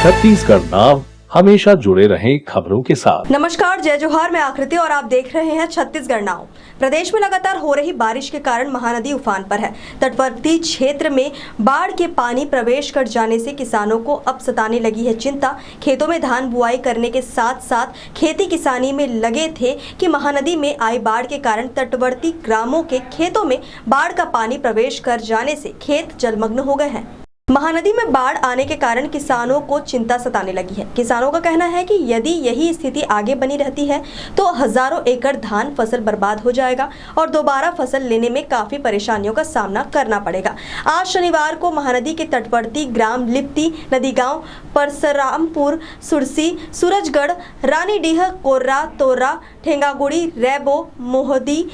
छत्तीसगढ़ नाव हमेशा जुड़े रहें खबरों के साथ। नमस्कार, जय जोहार, मैं आकृति और आप देख रहे हैं छत्तीसगढ़ नाव। प्रदेश में लगातार हो रही बारिश के कारण महानदी उफान पर है। तटवर्ती क्षेत्र में बाढ़ के पानी प्रवेश कर जाने से किसानों को अब सताने लगी है चिंता। खेतों में धान बुआई करने के साथ साथ खेती किसानी में लगे थे कि महानदी में आई बाढ़ के कारण तटवर्ती ग्रामों के खेतों में बाढ़ का पानी प्रवेश कर जाने से खेत जलमग्न हो गए हैं। महानदी में बाढ़ आने के कारण किसानों को चिंता सताने लगी है। किसानों का कहना है कि यदि यही स्थिति आगे बनी रहती है तो हजारों एकड़ धान फसल बर्बाद हो जाएगा और दोबारा फसल लेने में काफी परेशानियों का सामना करना पड़ेगा। आज शनिवार को महानदी के तटवर्ती ग्राम लिप्ती, नदी गांव, परसरामपुर, सुरसी, सूरजगढ़, रानीडीह, कोर्रा, तोर्रा, ठेंगागुड़ी, रैबो, मोहदी,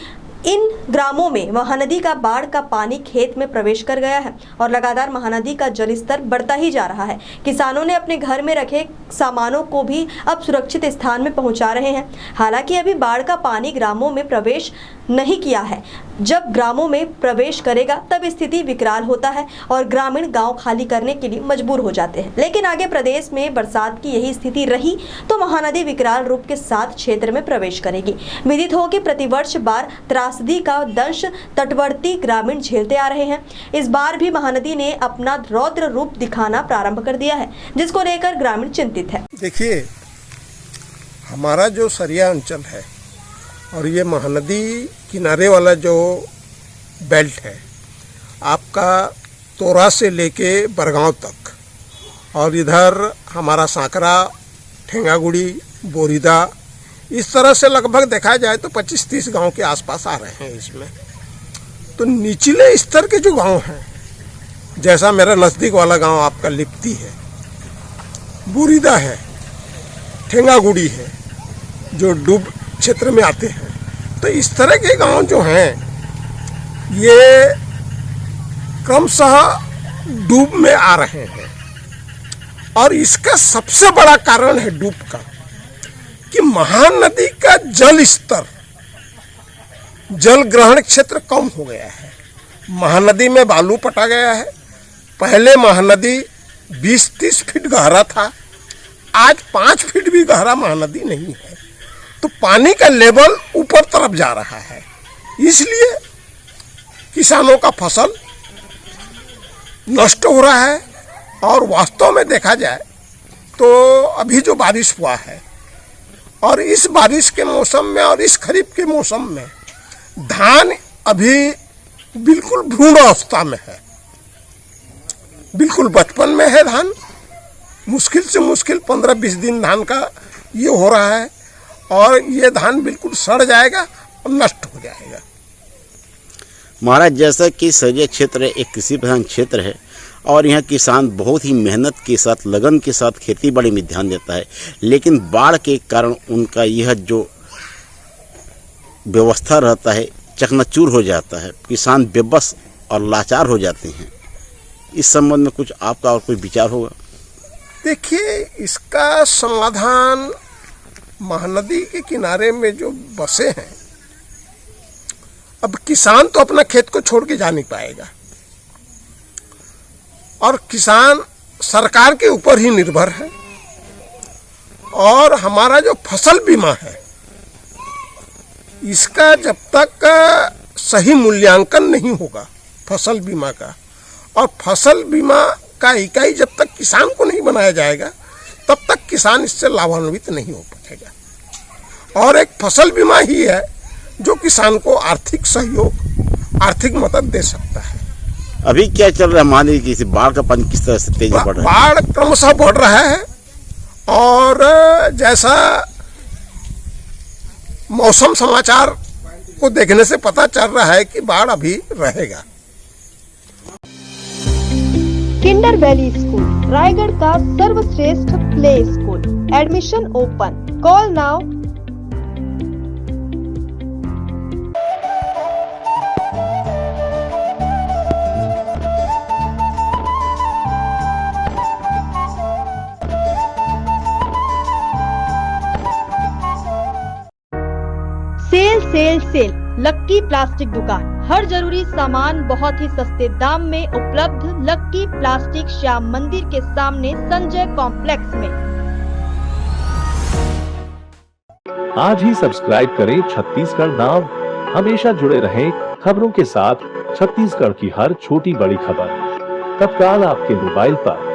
इन ग्रामों में महानदी का बाढ़ का पानी खेत में प्रवेश कर गया है और लगातार महानदी का जलस्तर बढ़ता ही जा रहा है। किसानों ने अपने घर में रखे सामानों को भी अब सुरक्षित स्थान में पहुंचा रहे हैं। हालांकि अभी बाढ़ का पानी ग्रामों में प्रवेश नहीं किया है। जब ग्रामों में प्रवेश करेगा तब स्थिति विकराल होता है और ग्रामीण गांव खाली करने के लिए मजबूर हो जाते हैं। लेकिन आगे प्रदेश में बरसात की यही स्थिति रही तो महानदी विकराल रूप के साथ क्षेत्र में प्रवेश करेगी। विदित हो कि प्रतिवर्ष बार त्रासदी का दंश तटवर्ती ग्रामीण झेलते आ रहे हैं। इस बार भी महानदी ने अपना रौद्र रूप दिखाना प्रारंभ कर दिया है, जिसको लेकर ग्रामीण चिंतित है। देखिए, हमारा जो सरिया अंचल है और ये महानदी किनारे वाला जो बेल्ट है आपका तोरा से लेके बरगांव तक, और इधर हमारा सांकरा, ठेंगागुड़ी, बोरीदा, इस तरह से लगभग देखा जाए तो 25-30 गांव के आसपास आ रहे हैं। इसमें तो निचले स्तर के जो गांव हैं, जैसा मेरा नज़दीक वाला गांव आपका लिप्ती है, बोरीदा है, ठेंगागुड़ी है, जो डूब क्षेत्र में आते हैं, तो इस तरह के गांव जो हैं ये क्रमशः डूब में आ रहे हैं। और इसका सबसे बड़ा कारण है डूब का कि महानदी का जल स्तर, जल ग्रहण क्षेत्र कम हो गया है। महानदी में बालू पटा गया है। पहले महानदी 20-30 फीट गहरा था, आज 5 फीट भी गहरा महानदी नहीं है। तो पानी का लेवल ऊपर तरफ जा रहा है, इसलिए किसानों का फसल नष्ट हो रहा है। और वास्तव में देखा जाए तो अभी जो बारिश हुआ है और इस बारिश के मौसम में और इस खरीफ के मौसम में धान अभी बिल्कुल भ्रूण अवस्था में है, बिल्कुल बचपन में है धान। मुश्किल से मुश्किल 15-20 दिन धान का ये हो रहा है और ये धान बिल्कुल सड़ जाएगा और नष्ट हो जाएगा। महाराज, जैसा कि सरिया क्षेत्र एक कृषि प्रधान क्षेत्र है और यहाँ किसान बहुत ही मेहनत के साथ, लगन के साथ खेती बाड़ी में ध्यान देता है, लेकिन बाढ़ के कारण उनका यह जो व्यवस्था रहता है चकनाचूर हो जाता है। किसान बेबस और लाचार हो जाते हैं। इस संबंध में कुछ आपका और कोई विचार होगा? देखिए, इसका समाधान महानदी के किनारे में जो बसे हैं, अब किसान तो अपना खेत को छोड़ के जा नहीं पाएगा और किसान सरकार के ऊपर ही निर्भर है। और हमारा जो फसल बीमा है, इसका जब तक सही मूल्यांकन नहीं होगा फसल बीमा का, और फसल बीमा का इकाई जब तक किसान को नहीं बनाया जाएगा तब तक किसान इससे लाभान्वित नहीं हो पाएगा। और एक फसल बीमा ही है जो किसान को आर्थिक सहयोग, आर्थिक मदद दे सकता है। अभी क्या चल रहा है महानदी की बाढ़ का पानी किस तरह से तेजी बढ़ रहा है? बाढ़ क्रमशः बढ़ रहा है और जैसा मौसम समाचार को देखने से पता चल रहा है कि बाढ़ अभी रहेगा। किंडर वैली स्कूल, रायगढ़ का सर्वश्रेष्ठ play school. Admission open. Call now. Sale sale sale, lucky plastic दुकान। हर जरूरी सामान बहुत ही सस्ते दाम में उपलब्ध लक्की प्लास्टिक श्याम मंदिर के सामने संजय कॉम्प्लेक्स में। आज ही सब्सक्राइब करें छत्तीसगढ़ नाव। हमेशा जुड़े रहें खबरों के साथ। छत्तीसगढ़ की हर छोटी बड़ी खबर तत्काल आपके मोबाइल पर।